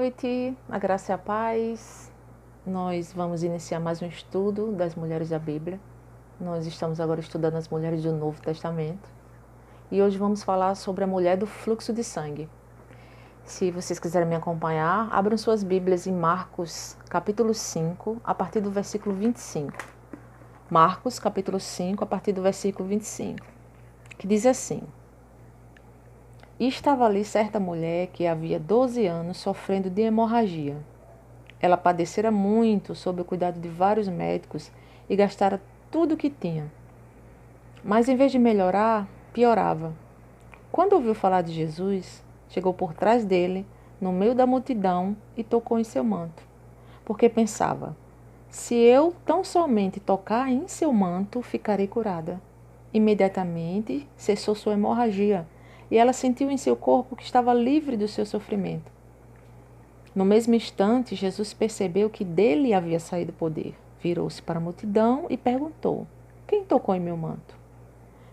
Boa noite, a graça e a paz. Nós vamos iniciar mais um estudo das mulheres da Bíblia. Nós estamos agora estudando as mulheres do Novo Testamento. E hoje vamos falar sobre a mulher do fluxo de sangue. Se vocês quiserem me acompanhar, abram suas Bíblias em Marcos, capítulo 5, a partir do versículo 25. Marcos, capítulo 5, a partir do versículo 25, que diz assim: E estava ali certa mulher que havia 12 anos sofrendo de hemorragia. Ela padecera muito sob o cuidado de vários médicos e gastara tudo o que tinha. Mas em vez de melhorar, piorava. Quando ouviu falar de Jesus, chegou por trás dele, no meio da multidão, e tocou em seu manto. Porque pensava: se eu tão somente tocar em seu manto, ficarei curada. Imediatamente cessou sua hemorragia, e ela sentiu em seu corpo que estava livre do seu sofrimento. No mesmo instante, Jesus percebeu que dele havia saído poder. Virou-se para a multidão e perguntou: Quem tocou em meu manto?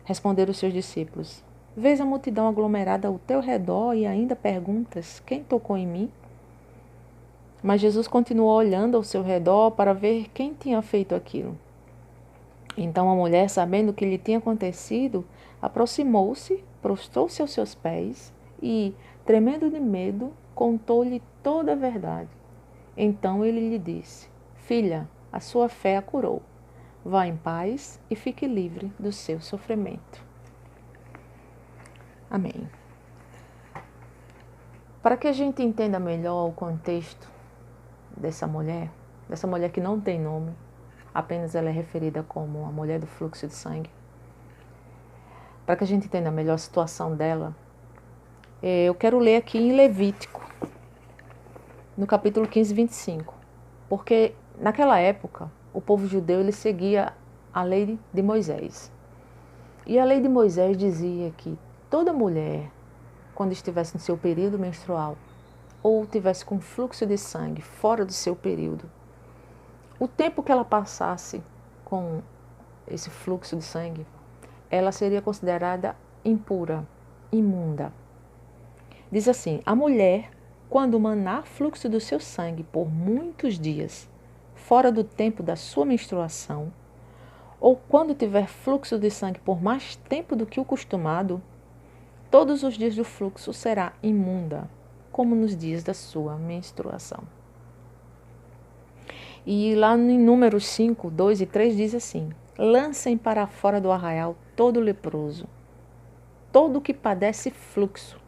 Responderam os seus discípulos: Vês a multidão aglomerada ao teu redor e ainda perguntas: Quem tocou em mim? Mas Jesus continuou olhando ao seu redor para ver quem tinha feito aquilo. Então a mulher, sabendo o que lhe tinha acontecido, aproximou-se, prostrou-se aos seus pés e, tremendo de medo, contou-lhe toda a verdade. Então ele lhe disse: Filha, a sua fé a curou. Vá em paz e fique livre do seu sofrimento. Amém. Para que a gente entenda melhor o contexto dessa mulher que não tem nome, apenas ela é referida como a mulher do fluxo de sangue, para que a gente entenda melhor a situação dela, eu quero ler aqui em Levítico, no capítulo 15, 25, porque naquela época o povo judeu ele seguia a lei de Moisés. E a lei de Moisés dizia que toda mulher, quando estivesse no seu período menstrual ou tivesse com fluxo de sangue fora do seu período, o tempo que ela passasse com esse fluxo de sangue, ela seria considerada impura, imunda. Diz assim: a mulher, quando manar fluxo do seu sangue por muitos dias, fora do tempo da sua menstruação, ou quando tiver fluxo de sangue por mais tempo do que o costumado, todos os dias do fluxo será imunda, como nos dias da sua menstruação. E lá em Números 5, 2 e 3 diz assim: lancem para fora do arraial todo leproso, todo que padece fluxo,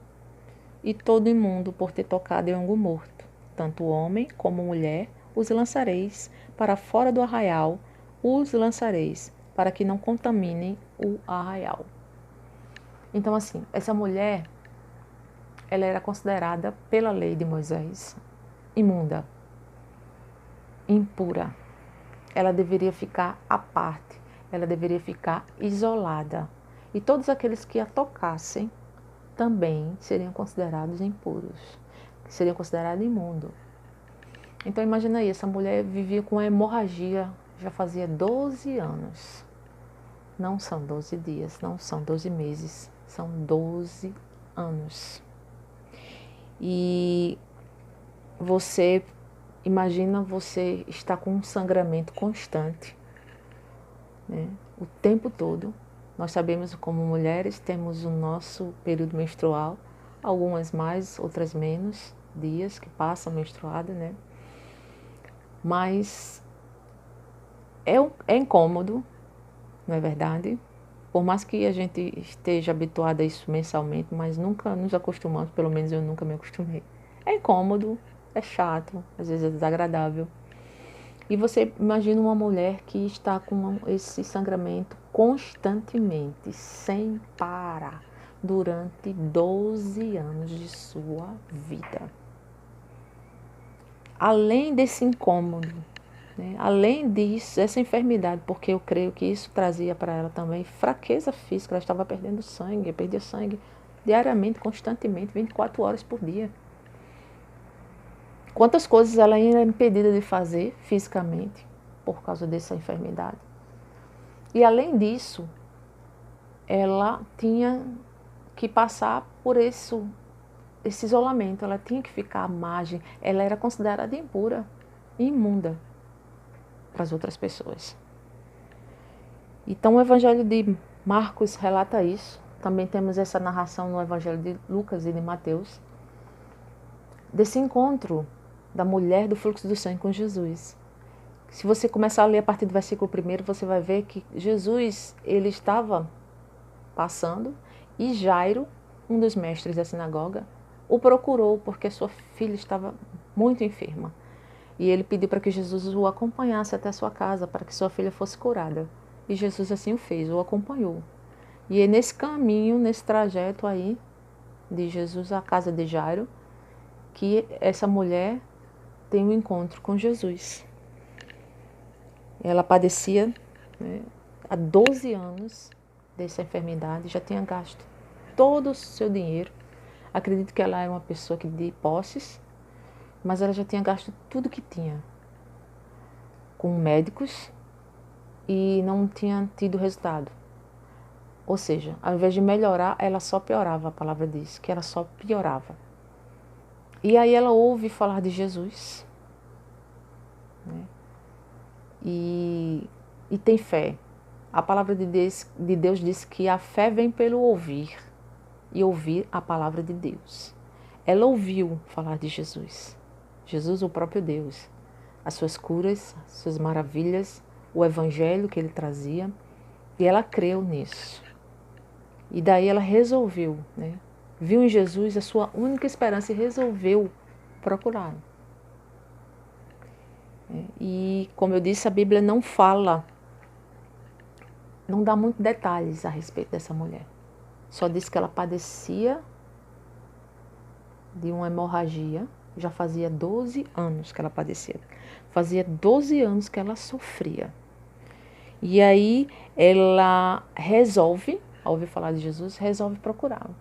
e todo imundo por ter tocado em algo morto. Tanto homem como mulher os lançareis para fora do arraial, os lançareis, para que não contaminem o arraial. Então, assim, essa mulher, ela era considerada pela lei de Moisés imunda, impura. Ela deveria ficar à parte, ela deveria ficar isolada. E todos aqueles que a tocassem também seriam considerados impuros, seriam considerados imundos. Então imagina aí, essa mulher vivia com hemorragia já fazia 12 anos. Não são 12 dias, não são 12 meses, são 12 anos. E você, imagina você estar com um sangramento constante, né, o tempo todo. Nós sabemos como mulheres temos o nosso período menstrual, algumas mais, outras menos dias que passam menstruada, né? Mas é incômodo, não é verdade? Por mais que a gente esteja habituada a isso mensalmente, mas nunca nos acostumamos, pelo menos eu nunca me acostumei. É incômodo, é chato, às vezes é desagradável. E você imagina uma mulher que está com esse sangramento constantemente, sem parar, durante 12 anos de sua vida. Além desse incômodo, né, além disso, essa enfermidade, porque eu creio que isso trazia para ela também fraqueza física, ela estava perdendo sangue, perdia sangue diariamente, constantemente, 24 horas por dia. Quantas coisas ela era impedida de fazer fisicamente por causa dessa enfermidade. E além disso, ela tinha que passar por isso esse isolamento, ela tinha que ficar à margem, ela era considerada impura, imunda para as outras pessoas. Então o Evangelho de Marcos relata isso. Também temos essa narração no Evangelho de Lucas e de Mateus, desse encontro da mulher do fluxo do sangue com Jesus. Se você começar a ler a partir do versículo 1, você vai ver que Jesus, ele estava passando e Jairo, um dos mestres da sinagoga, o procurou porque sua filha estava muito enferma. E ele pediu para que Jesus o acompanhasse até sua casa, para que sua filha fosse curada. E Jesus assim o fez, o acompanhou. E é nesse caminho, nesse trajeto aí, de Jesus à casa de Jairo, que essa mulher tem um encontro com Jesus. Ela padecia, né, há 12 anos dessa enfermidade, já tinha gasto todo o seu dinheiro. Acredito que ela era uma pessoa que de posses, mas ela já tinha gasto tudo que tinha com médicos e não tinha tido resultado. Ou seja, ao invés de melhorar, ela só piorava, a palavra diz, que ela só piorava. E aí ela ouve falar de Jesus, né? E tem fé. A palavra de Deus diz que a fé vem pelo ouvir e ouvir a palavra de Deus. Ela ouviu falar de Jesus, Jesus, o próprio Deus, as suas curas, as suas maravilhas, o evangelho que ele trazia, e ela creu nisso. E daí ela resolveu, né? Viu em Jesus a sua única esperança e resolveu procurar. E, como eu disse, a Bíblia não fala, não dá muitos detalhes a respeito dessa mulher. Só diz que ela padecia de uma hemorragia, já fazia 12 anos que ela padecia. Fazia 12 anos que ela sofria. E aí ela resolve, ao ouvir falar de Jesus, resolve procurá-lo.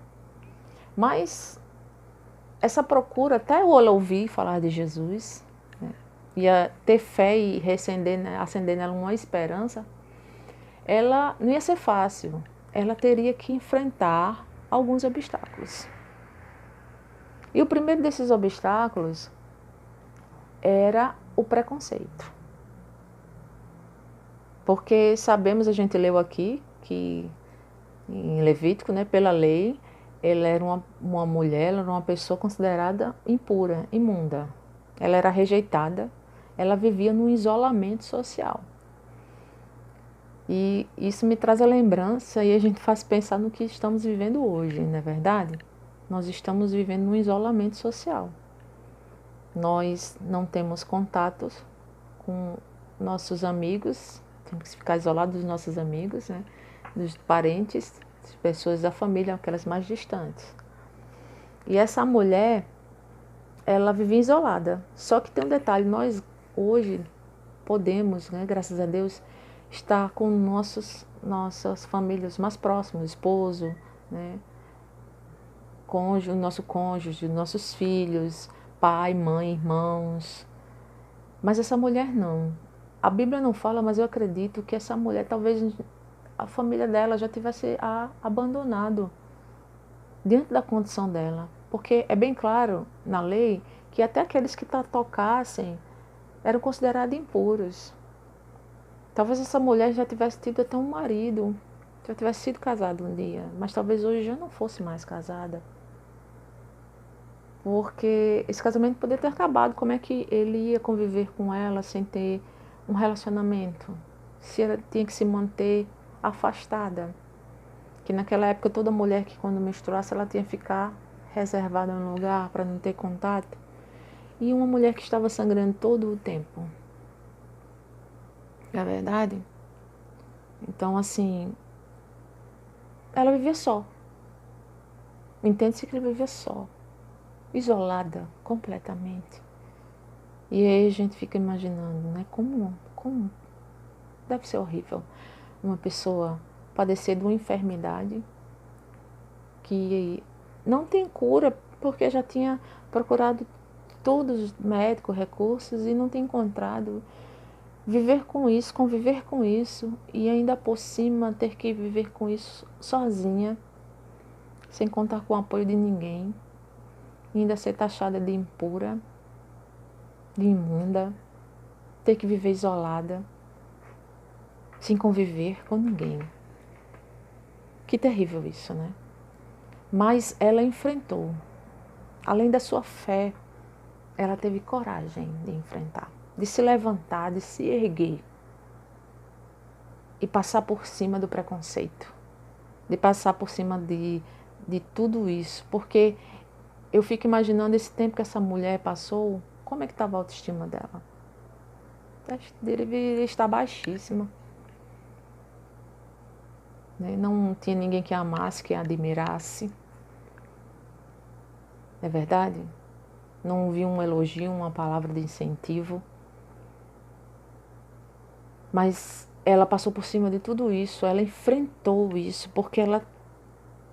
Mas essa procura, até ela ouvir falar de Jesus, né, ia ter fé e acender nela uma esperança, ela não ia ser fácil. Ela teria que enfrentar alguns obstáculos. E o primeiro desses obstáculos era o preconceito. Porque sabemos, a gente leu aqui, que em Levítico, né, pela lei, ela era uma mulher, ela era uma pessoa considerada impura, imunda. Ela era rejeitada, ela vivia num isolamento social. E isso me traz a lembrança e a gente faz pensar no que estamos vivendo hoje, não é verdade? Nós estamos vivendo num isolamento social. Nós não temos contatos com nossos amigos, temos que ficar isolados dos nossos amigos, né? Dos parentes, das pessoas da família, aquelas mais distantes. E essa mulher, ela vivia isolada. Só que tem um detalhe, nós hoje podemos, né, graças a Deus, estar com nossas famílias mais próximas, esposo, né, cônjuge, nosso cônjuge, nossos filhos, pai, mãe, irmãos. Mas essa mulher não. A Bíblia não fala, mas eu acredito que essa mulher, talvez a família dela já tivesse abandonado diante da condição dela. Porque é bem claro na lei que até aqueles que tocassem eram considerados impuros. Talvez essa mulher já tivesse tido até um marido, já tivesse sido casada um dia, mas talvez hoje já não fosse mais casada. Porque esse casamento poderia ter acabado. Como é que ele ia conviver com ela sem ter um relacionamento? Se ela tinha que se manter afastada. Que naquela época toda mulher que quando menstruasse ela tinha que ficar reservada num lugar para não ter contato. E uma mulher que estava sangrando todo o tempo. Não é verdade? Então, assim, ela vivia só. Entende-se que ela vivia só. Isolada completamente. E aí a gente fica imaginando, né? Como deve ser horrível uma pessoa padecer de uma enfermidade que não tem cura, porque já tinha procurado todos os médicos, recursos e não tem encontrado. Viver com isso, conviver com isso e ainda por cima ter que viver com isso sozinha, sem contar com o apoio de ninguém. e ainda ser taxada de impura, de imunda, ter que viver isolada, sem conviver com ninguém. Que terrível isso, né? Mas ela enfrentou. Além da sua fé, ela teve coragem de enfrentar, de se levantar, de se erguer e passar por cima do preconceito, de passar por cima de tudo isso. Porque eu fico imaginando esse tempo que essa mulher passou, como é que estava a autoestima dela? Deveria estar baixíssima. Não tinha ninguém que a amasse, que a admirasse. É verdade? Não ouvi um elogio, uma palavra de incentivo. Mas ela passou por cima de tudo isso, ela enfrentou isso, porque ela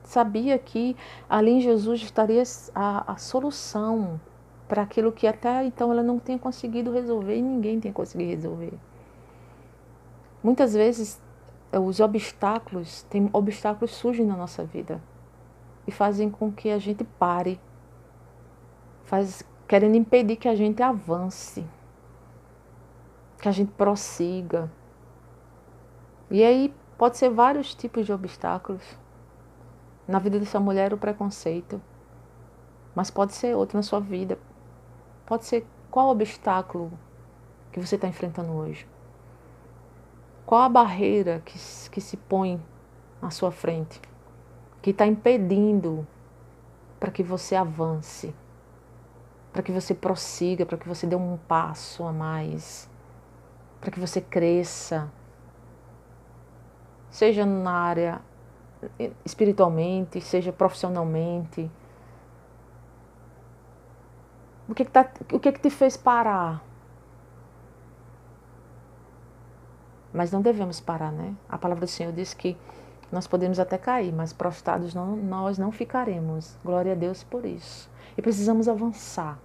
sabia que ali em Jesus estaria a solução para aquilo que até então ela não tinha conseguido resolver e ninguém tinha conseguido resolver. Muitas vezes tem obstáculos surgem na nossa vida e fazem com que a gente pare, querendo impedir que a gente avance, que a gente prossiga. E aí pode ser vários tipos de obstáculos. Na vida dessa mulher o preconceito, mas pode ser outro na sua vida. Pode ser qual obstáculo que você está enfrentando hoje? Qual a barreira que se põe à sua frente, que está impedindo para que você avance, para que você prossiga, para que você dê um passo a mais, para que você cresça, seja na área espiritualmente, seja profissionalmente. O que te fez parar? Mas não devemos parar, né? A palavra do Senhor diz que nós podemos até cair, mas prostrados nós não ficaremos. Glória a Deus por isso. E precisamos avançar,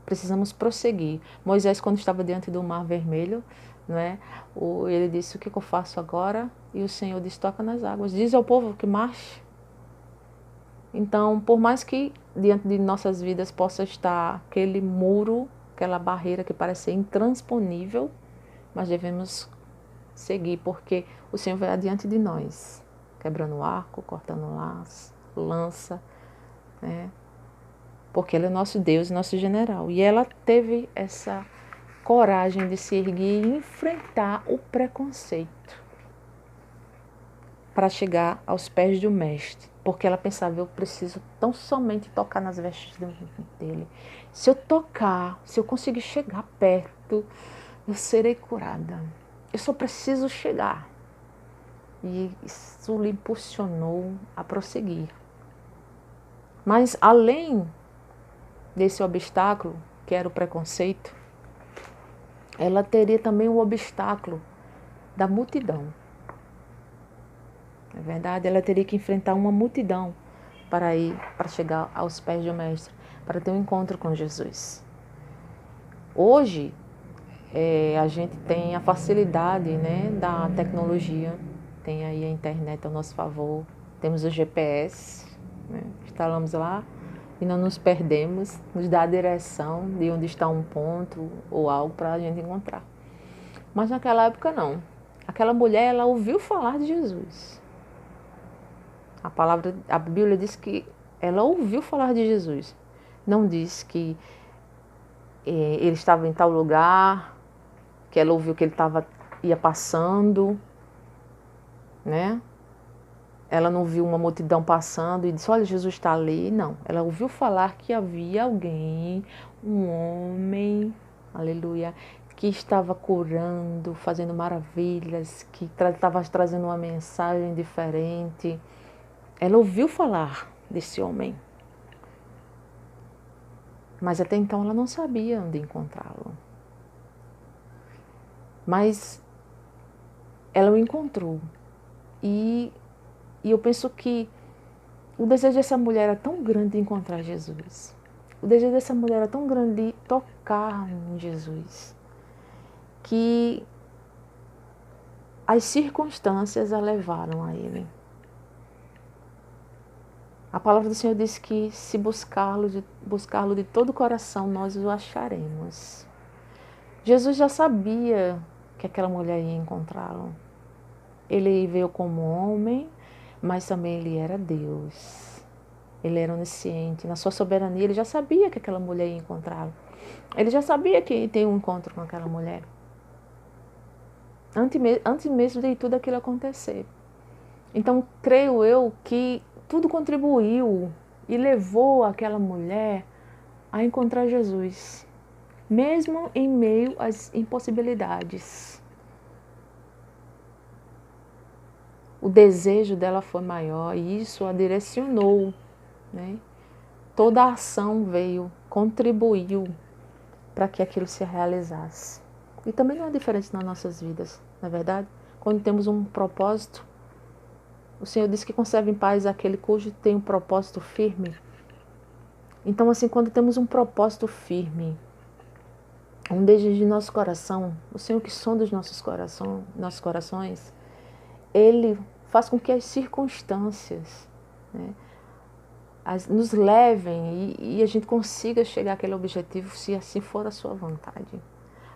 precisamos prosseguir. Moisés, quando estava diante do Mar Vermelho, não é? Ele disse: o que eu faço agora? E o Senhor disse: toca nas águas. Diz ao povo que marche. Então, por mais que diante de nossas vidas possa estar aquele muro, aquela barreira que parece ser intransponível, mas devemos seguir, porque o Senhor vai adiante de nós, quebrando o arco, cortando lança, né? Porque Ele é nosso Deus, nosso general. E ela teve essa coragem de se erguer e enfrentar o preconceito para chegar aos pés do mestre, porque ela pensava: eu preciso tão somente tocar nas vestes dele. Se eu tocar, se eu conseguir chegar perto, eu serei curada. Eu só preciso chegar. E isso lhe impulsionou a prosseguir. Mas além desse obstáculo, que era o preconceito, ela teria também o obstáculo da multidão. É verdade, ela teria que enfrentar uma multidão para chegar aos pés do mestre, para ter um encontro com Jesus. Hoje, a gente tem a facilidade, né, da tecnologia, tem aí a internet ao nosso favor, temos o GPS, né, instalamos lá e não nos perdemos, nos dá a direção de onde está um ponto ou algo para a gente encontrar. Mas naquela época não. Aquela mulher, ela ouviu falar de Jesus. A Bíblia diz que ela ouviu falar de Jesus. Não diz que ele estava em tal lugar, que ela ouviu que ele ia passando, né? Ela não viu uma multidão passando e disse: olha, Jesus está ali. Não, ela ouviu falar que havia alguém, um homem, aleluia, que estava curando, fazendo maravilhas, que estava trazendo uma mensagem diferente. Ela ouviu falar desse homem, mas até então ela não sabia onde encontrá-lo. Mas ela o encontrou. E eu penso que o desejo dessa mulher era tão grande de encontrar Jesus. O desejo dessa mulher era tão grande de tocar em Jesus, que as circunstâncias a levaram a ele. A palavra do Senhor diz que se buscá-lo de todo o coração, nós o acharemos. Jesus já sabia que aquela mulher ia encontrá-lo. Ele veio como homem, mas também ele era Deus. Ele era onisciente. Na sua soberania, ele já sabia que aquela mulher ia encontrá-lo. Ele já sabia que ia ter um encontro com aquela mulher. Antes mesmo de tudo aquilo acontecer. Então, creio eu que tudo contribuiu e levou aquela mulher a encontrar Jesus, mesmo em meio às impossibilidades. O desejo dela foi maior e isso a direcionou, né? Toda a ação veio, contribuiu para que aquilo se realizasse. E também não é diferente nas nossas vidas, não é verdade? Quando temos um propósito, o Senhor diz que conserva em paz aquele cujo tem um propósito firme. Então, assim, quando temos um propósito firme, um desejo de nosso coração, o Senhor que sonda os nossos corações, Ele faz com que as circunstâncias, né, nos levem e a gente consiga chegar àquele objetivo, se assim for a sua vontade.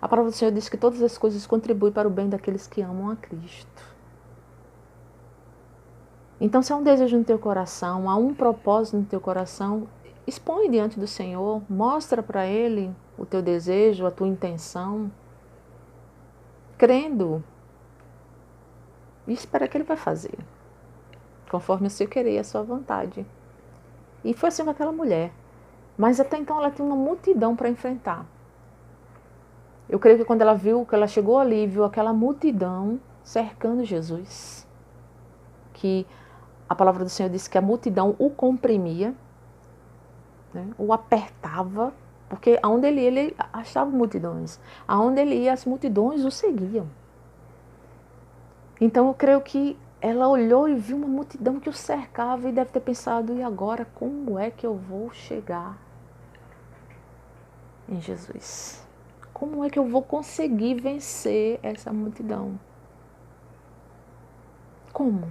A palavra do Senhor diz que todas as coisas contribuem para o bem daqueles que amam a Cristo. Então, se há um desejo no teu coração, há um propósito no teu coração, expõe diante do Senhor, mostra para Ele o teu desejo, a tua intenção, crendo, e espera que Ele vai fazer, conforme o seu querer e a sua vontade. E foi assim com aquela mulher. Mas até então ela tinha uma multidão para enfrentar. Eu creio que quando ela viu, que ela chegou ali, viu aquela multidão cercando Jesus, que a palavra do Senhor disse que a multidão o comprimia, né, o apertava, porque aonde ele ia, ele achava multidões. Aonde ele ia, as multidões o seguiam. Então eu creio que ela olhou e viu uma multidão que o cercava e deve ter pensado, e agora como é que eu vou chegar em Jesus? Como é que eu vou conseguir vencer essa multidão? Como?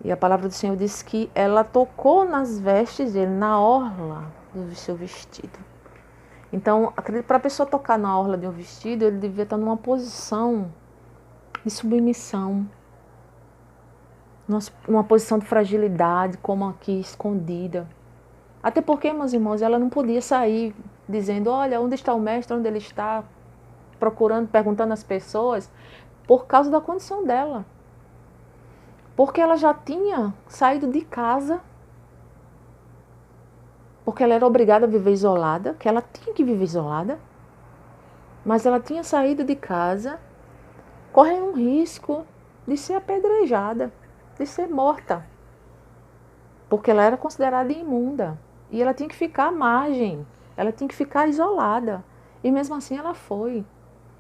E a palavra do Senhor diz que ela tocou nas vestes dele, na orla do seu vestido. Então, acredito que para a pessoa tocar na orla de um vestido, ele devia estar numa posição de submissão, numa posição de fragilidade, como aqui, escondida. Até porque, meus irmãos, ela não podia sair dizendo, olha, onde está o mestre, onde ele está, procurando, perguntando às pessoas, por causa da condição dela. Porque ela já tinha saído de casa, porque ela era obrigada a viver isolada, que ela tinha que viver isolada, mas ela tinha saído de casa, correndo um risco de ser apedrejada, de ser morta, porque ela era considerada imunda, e ela tinha que ficar à margem, ela tinha que ficar isolada, e mesmo assim ela foi.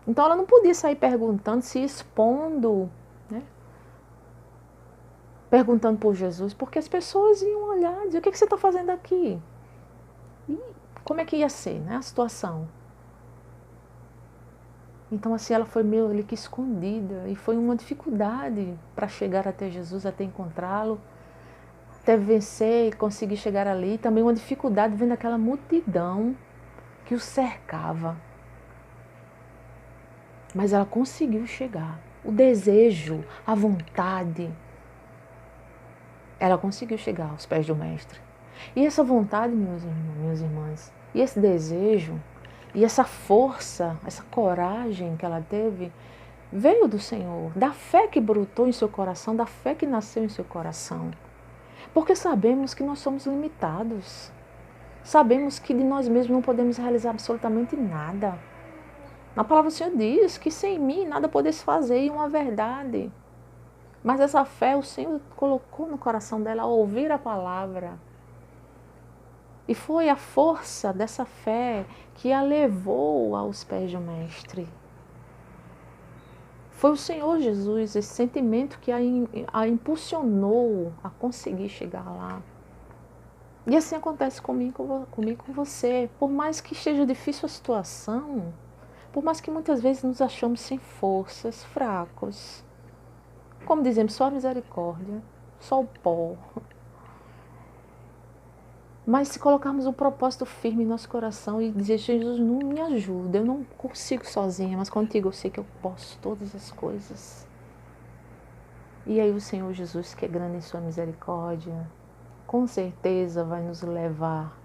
Então ela não podia sair perguntando, se expondo, né? Perguntando por Jesus, porque as pessoas iam olhar e dizer, o que você está fazendo aqui? E como é que ia ser, né, a situação? Então assim ela foi meio ali que escondida, e foi uma dificuldade para chegar até Jesus, até encontrá-lo, até vencer e conseguir chegar ali. Também uma dificuldade vendo aquela multidão que o cercava. Mas ela conseguiu chegar. O desejo, a vontade, ela conseguiu chegar aos pés do Mestre. E essa vontade, meus irmãos, minhas irmãs, e esse desejo, e essa força, essa coragem que ela teve, veio do Senhor, da fé que brotou em seu coração, da fé que nasceu em seu coração. Porque sabemos que nós somos limitados. Sabemos que de nós mesmos não podemos realizar absolutamente nada. A palavra do Senhor diz que sem mim nada podeis fazer, e uma verdade. Mas essa fé o Senhor colocou no coração dela ao ouvir a palavra. E foi a força dessa fé que a levou aos pés do Mestre. Foi o Senhor Jesus, esse sentimento que a impulsionou a conseguir chegar lá. E assim acontece comigo com você. Por mais que esteja difícil a situação, por mais que muitas vezes nos achamos sem forças, fracos, como dizemos, só a misericórdia, só o pó. Mas se colocarmos um propósito firme em nosso coração e dizer, Jesus, não me ajuda, eu não consigo sozinha, mas contigo eu sei que eu posso todas as coisas. E aí o Senhor Jesus, que é grande em sua misericórdia, com certeza vai nos levar,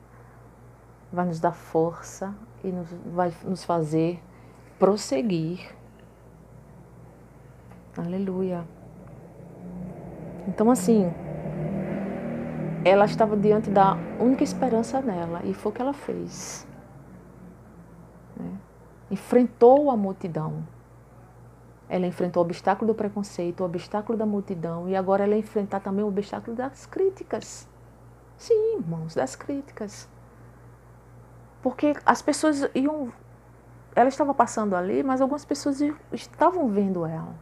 vai nos dar força e vai nos fazer prosseguir. Aleluia. Então assim, ela estava diante da única esperança nela e foi o que ela fez. Enfrentou a multidão. Ela enfrentou o obstáculo do preconceito, o obstáculo da multidão e agora ela ia enfrentar também o obstáculo das críticas. Sim, irmãos, das críticas. Porque as pessoas iam... Ela estava passando ali, mas algumas pessoas estavam vendo ela.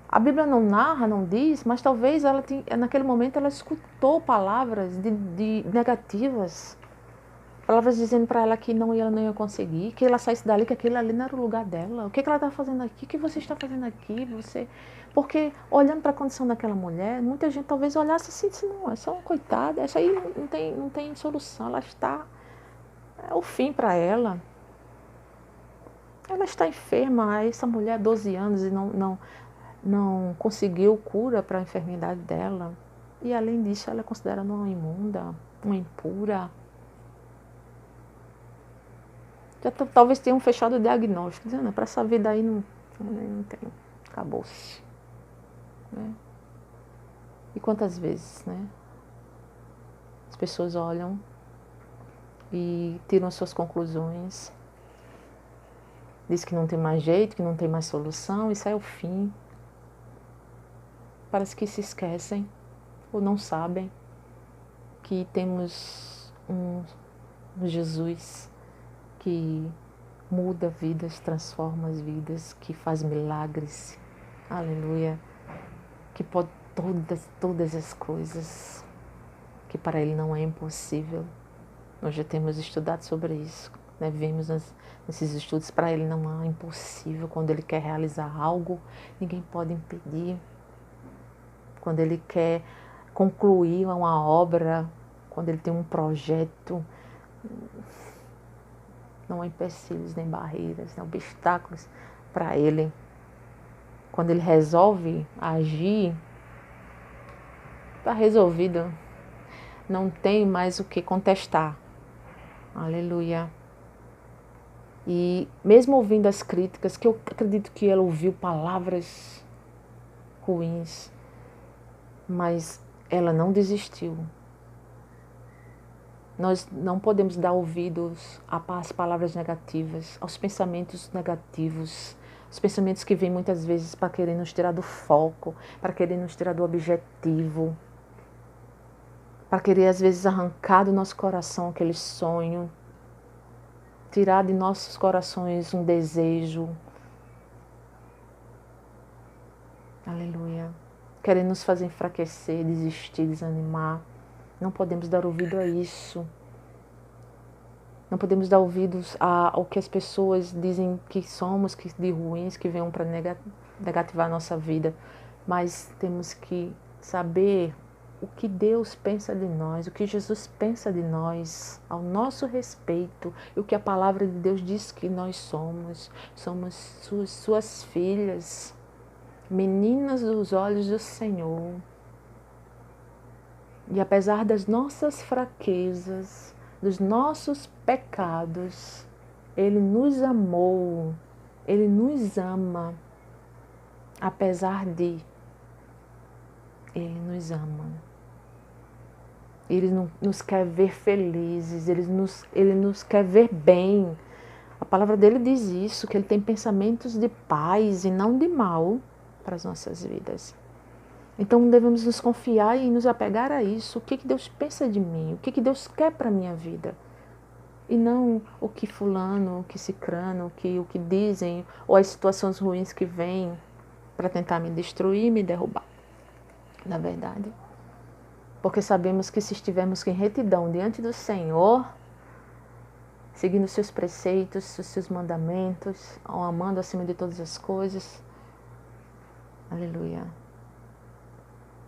A Bíblia não narra, não diz, mas talvez ela naquele momento ela escutou palavras de negativas. Palavras dizendo para ela que ela não ia conseguir, que ela saísse dali, que aquele ali não era o lugar dela. O que ela está fazendo aqui? O que você está fazendo aqui? Porque olhando para a condição daquela mulher, muita gente talvez olhasse assim e disse, não, essa é uma coitada, essa aí não tem solução, ela está... É o fim para ela. Ela está enferma, essa mulher há 12 anos e não conseguiu cura para a enfermidade dela. E além disso, ela é considerada uma imunda, uma impura. Já talvez tenham fechado o diagnóstico, dizendo, para essa vida aí não tem, acabou-se. Né? E quantas vezes, né? As pessoas olham e tiram as suas conclusões, diz que não tem mais jeito, que não tem mais solução, isso é o fim. Parece que se esquecem ou não sabem que temos um Jesus que muda vidas, transforma as vidas, que faz milagres, aleluia, que pode todas as coisas, que para Ele não é impossível. Nós já temos estudado sobre isso, né? Vimos nesses estudos, para Ele não é impossível. Quando Ele quer realizar algo, ninguém pode impedir. Quando Ele quer concluir uma obra, quando Ele tem um projeto, não há empecilhos, nem barreiras, nem obstáculos para Ele. Quando Ele resolve agir, está resolvido. Não tem mais o que contestar. Aleluia. E mesmo ouvindo as críticas, que eu acredito que ela ouviu palavras ruins, mas ela não desistiu. Nós não podemos dar ouvidos às palavras negativas, aos pensamentos negativos, os pensamentos que vêm muitas vezes para querer nos tirar do foco, para querer nos tirar do objetivo, para querer às vezes arrancar do nosso coração aquele sonho, tirar de nossos corações um desejo. Aleluia. Querendo nos fazer enfraquecer, desistir, desanimar. Não podemos dar ouvido a isso. Não podemos dar ouvidos ao que as pessoas dizem que somos, que de ruins, que venham para negativar a nossa vida. Mas temos que saber o que Deus pensa de nós, o que Jesus pensa de nós, ao nosso respeito, e o que a palavra de Deus diz que nós somos. Somos suas filhas, meninas dos olhos do Senhor. E apesar das nossas fraquezas, dos nossos pecados, Ele nos amou, Ele nos ama, apesar de, Ele nos ama. Ele nos quer ver felizes, Ele nos quer ver bem. A palavra dele diz isso, que Ele tem pensamentos de paz e não de mal para as nossas vidas. Então devemos nos confiar e nos apegar a isso. O que Deus pensa de mim? O que Deus quer para a minha vida? E não o que fulano, o que cicrano, o que dizem, ou as situações ruins que vêm para tentar me destruir e me derrubar. Na verdade. Porque sabemos que se estivermos em retidão diante do Senhor, seguindo os seus preceitos, os seus mandamentos, amando acima de todas as coisas, aleluia,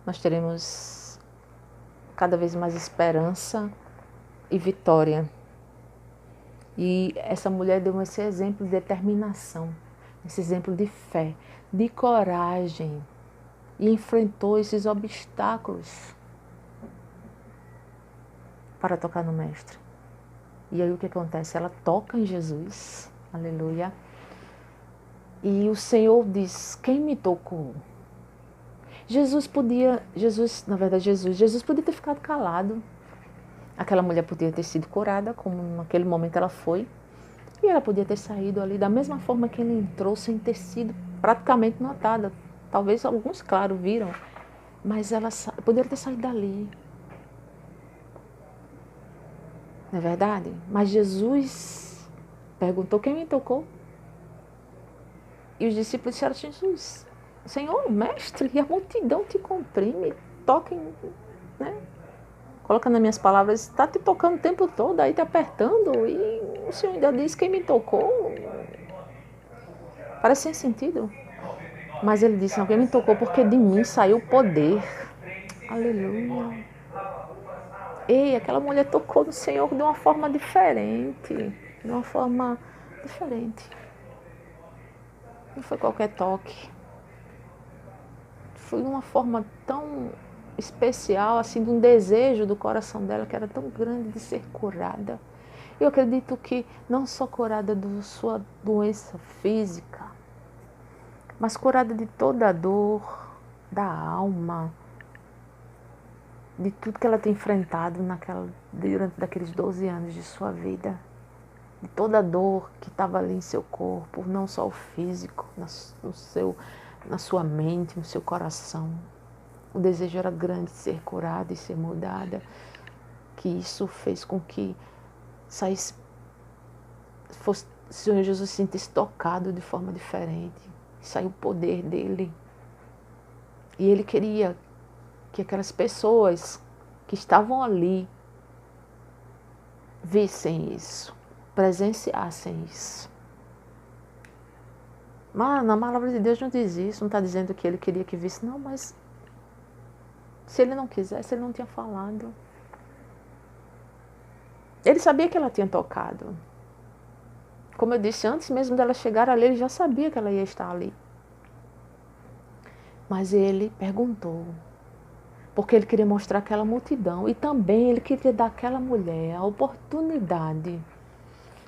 nós teremos cada vez mais esperança e vitória. E essa mulher deu esse exemplo de determinação, esse exemplo de fé, de coragem, e enfrentou esses obstáculos para tocar no Mestre. E aí o que acontece? Ela toca em Jesus, aleluia, e o Senhor diz: quem me tocou? Jesus podia ter ficado calado. Aquela mulher podia ter sido curada, como naquele momento ela foi, e ela podia ter saído ali da mesma forma que ele entrou, sem ter sido praticamente notada. Talvez alguns, claro, viram, mas ela poderia ter saído dali. Não é verdade? Mas Jesus perguntou: quem me tocou? E os discípulos disseram: Jesus, Senhor, mestre, e a multidão te comprime, toca em, né? Colocando nas minhas palavras, está te tocando o tempo todo, aí te apertando, e o Senhor ainda diz: quem me tocou? Parece sem sentido. Mas ele disse: alguém me tocou porque de mim saiu o poder. Aleluia. Ei, aquela mulher tocou no Senhor de uma forma diferente. De uma forma diferente. Não foi qualquer toque. Foi uma forma tão especial, assim, de um desejo do coração dela, que era tão grande de ser curada. Eu acredito que não só curada da sua doença física, mas curada de toda a dor, da alma, de tudo que ela tem enfrentado durante daqueles 12 anos de sua vida. De toda a dor que estava ali em seu corpo, não só o físico, na sua mente, no seu coração. O desejo era grande de ser curada e ser mudada, que isso fez com que o Senhor Jesus se sentisse tocado de forma diferente. Saiu o poder dele. E ele queria que aquelas pessoas que estavam ali vissem isso, presenciassem isso. Mas na palavra de Deus não diz isso, não está dizendo que ele queria que visse, não, mas se ele não quisesse, ele não tinha falado. Ele sabia que ela tinha tocado. Como eu disse, antes mesmo dela chegar ali, ele já sabia que ela ia estar ali. Mas ele perguntou, porque ele queria mostrar aquela multidão, e também ele queria dar àquela mulher a oportunidade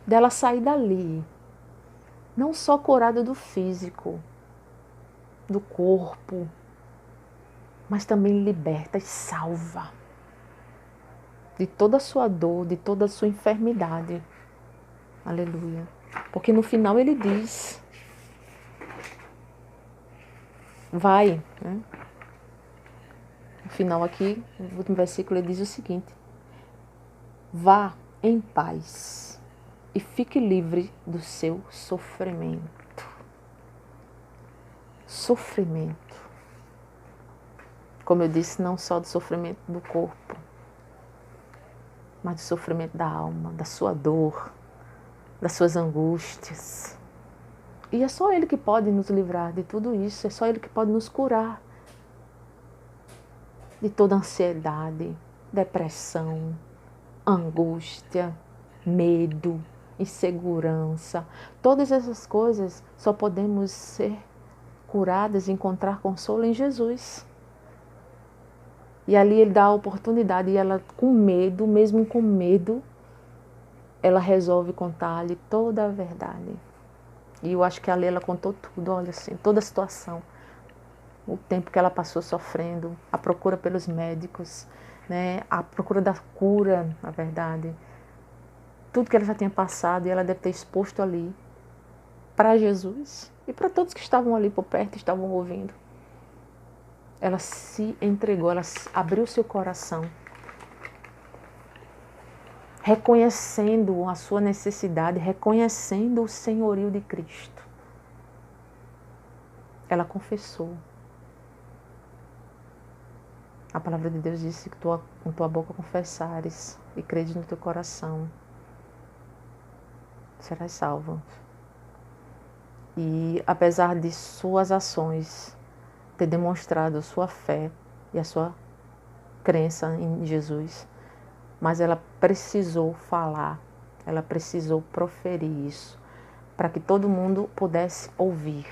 dela sair dali, não só curada do físico, do corpo, mas também liberta e salva de toda a sua dor, de toda a sua enfermidade. Aleluia. Porque no final ele diz: vai, né? No final aqui, no último versículo, ele diz o seguinte: vá em paz e fique livre do seu sofrimento. Sofrimento. Como eu disse, não só do sofrimento do corpo, mas do sofrimento da alma, da sua dor, das suas angústias. E é só Ele que pode nos livrar de tudo isso, é só Ele que pode nos curar de toda ansiedade, depressão, angústia, medo, insegurança. Todas essas coisas só podemos ser curadas e encontrar consolo em Jesus. E ali Ele dá a oportunidade, e ela, com medo, mesmo com medo, ela resolve contar-lhe toda a verdade. E eu acho que ali ela contou tudo, olha assim, toda a situação. O tempo que ela passou sofrendo, a procura pelos médicos, né, a procura da cura, na verdade. Tudo que ela já tinha passado, e ela deve ter exposto ali para Jesus e para todos que estavam ali por perto, estavam ouvindo. Ela se entregou, ela abriu seu coração, reconhecendo a sua necessidade, reconhecendo o senhorio de Cristo. Ela confessou. A palavra de Deus disse que com tua boca confessares e credes no teu coração, serás salvo. E apesar de suas ações ter demonstrado sua fé, e a sua crença em Jesus. Mas ela precisou falar, ela precisou proferir isso, para que todo mundo pudesse ouvir.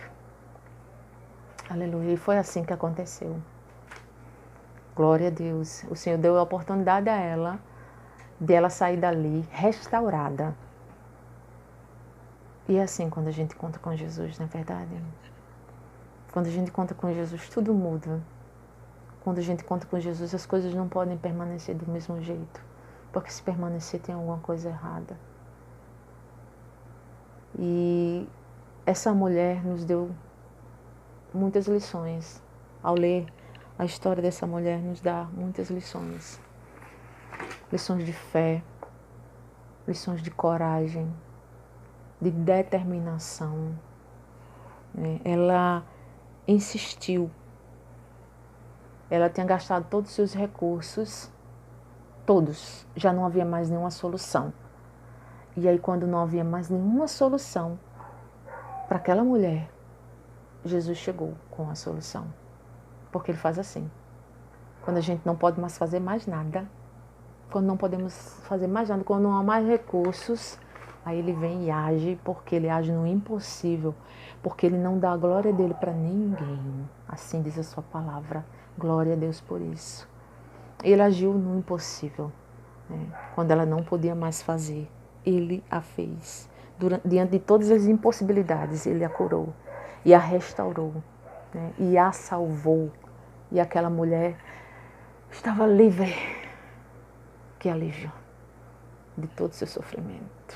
Aleluia. E foi assim que aconteceu. Glória a Deus. O Senhor deu a oportunidade a ela, de ela sair dali restaurada. E é assim quando a gente conta com Jesus, não é verdade? Quando a gente conta com Jesus, tudo muda. Quando a gente conta com Jesus, as coisas não podem permanecer do mesmo jeito. Porque se permanecer tem alguma coisa errada. E essa mulher nos deu muitas lições. Ao ler a história dessa mulher, nos dá muitas lições. Lições de fé, lições de coragem, de determinação. Ela insistiu. Ela tinha gastado todos os seus recursos, todos. Já não havia mais nenhuma solução. E aí, quando não havia mais nenhuma solução para aquela mulher, Jesus chegou com a solução. Porque Ele faz assim. Quando a gente não pode mais fazer mais nada, quando não podemos fazer mais nada, quando não há mais recursos, aí Ele vem e age, porque Ele age no impossível, porque Ele não dá a glória dEle para ninguém. Assim diz a sua palavra. Glória a Deus por isso. Ele agiu no impossível, quando ela não podia mais fazer. Ele a fez. Diante de todas as impossibilidades, Ele a curou e a restaurou, e a salvou. E aquela mulher estava livre. Que alívio de todo o seu sofrimento.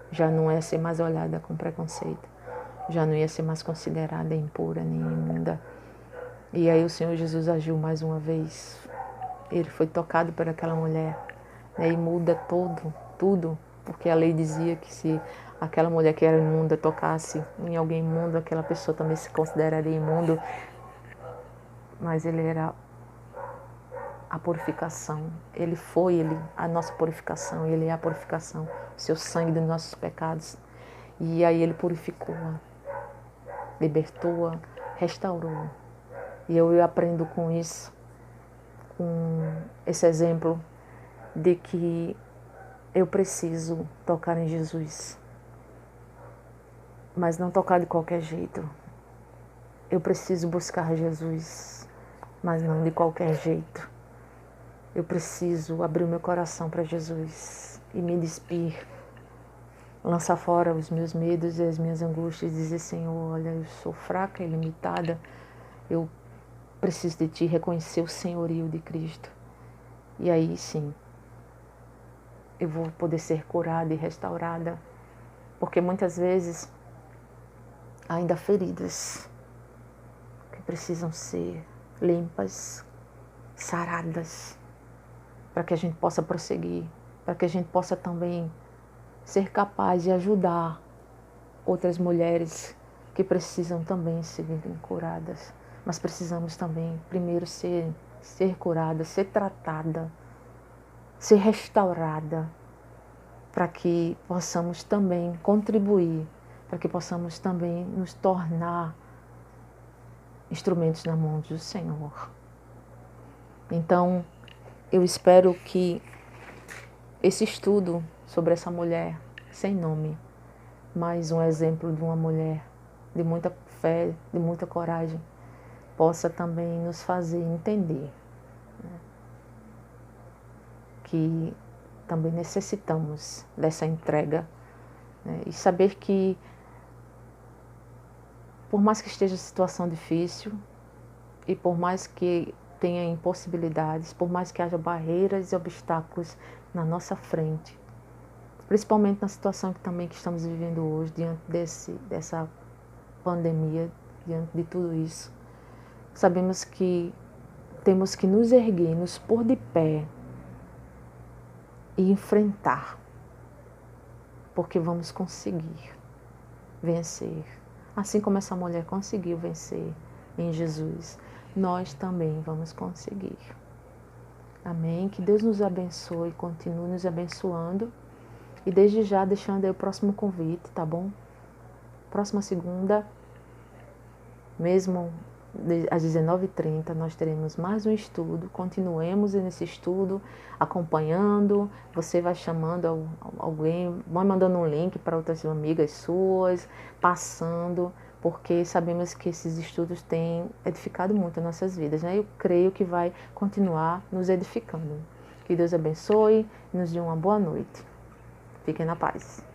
Já não ia ser mais olhada com preconceito. Já não ia ser mais considerada impura nem imunda. E aí o Senhor Jesus agiu mais uma vez. Ele foi tocado por aquela mulher, e muda tudo, porque a lei dizia que se aquela mulher que era imunda tocasse em alguém imundo, aquela pessoa também se consideraria imundo. Mas Ele era a purificação. Ele a nossa purificação. Ele é a purificação. O seu sangue dos nossos pecados. E aí Ele purificou-a, libertou-a, restaurou. E eu aprendo com isso, com esse exemplo de que eu preciso tocar em Jesus. Mas não tocar de qualquer jeito. Eu preciso buscar Jesus, mas não de qualquer jeito. Eu preciso abrir o meu coração para Jesus e me despir, lançar fora os meus medos e as minhas angústias e dizer: Senhor, olha, eu sou fraca e limitada, eu preciso de Ti, reconhecer o senhorio de Cristo. E aí sim, eu vou poder ser curada e restaurada, porque muitas vezes ainda há feridas que precisam ser limpas, saradas, para que a gente possa prosseguir, para que a gente possa também ser capaz de ajudar outras mulheres que precisam também serem curadas. Mas precisamos também primeiro ser curada, ser tratada, ser restaurada, para que possamos também contribuir, para que possamos também nos tornar instrumentos na mão do Senhor. Então, eu espero que esse estudo sobre essa mulher sem nome, mais um exemplo de uma mulher de muita fé, de muita coragem, possa também nos fazer entender, que também necessitamos dessa entrega, e saber que, por mais que esteja a situação difícil e por mais que tenha impossibilidades, por mais que haja barreiras e obstáculos na nossa frente, principalmente na situação que estamos vivendo hoje, diante dessa pandemia, diante de tudo isso, sabemos que temos que nos erguer, nos pôr de pé e enfrentar, porque vamos conseguir vencer. Assim como essa mulher conseguiu vencer em Jesus, nós também vamos conseguir. Amém? Que Deus nos abençoe e continue nos abençoando. E desde já deixando aí o próximo convite, tá bom? Próxima segunda, mesmo às 19h30, nós teremos mais um estudo. Continuemos nesse estudo, acompanhando. Você vai chamando alguém, vai mandando um link para outras amigas suas, passando, porque sabemos que esses estudos têm edificado muito as nossas vidas, né? Eu creio que vai continuar nos edificando. Que Deus abençoe e nos dê uma boa noite. Fiquem na paz.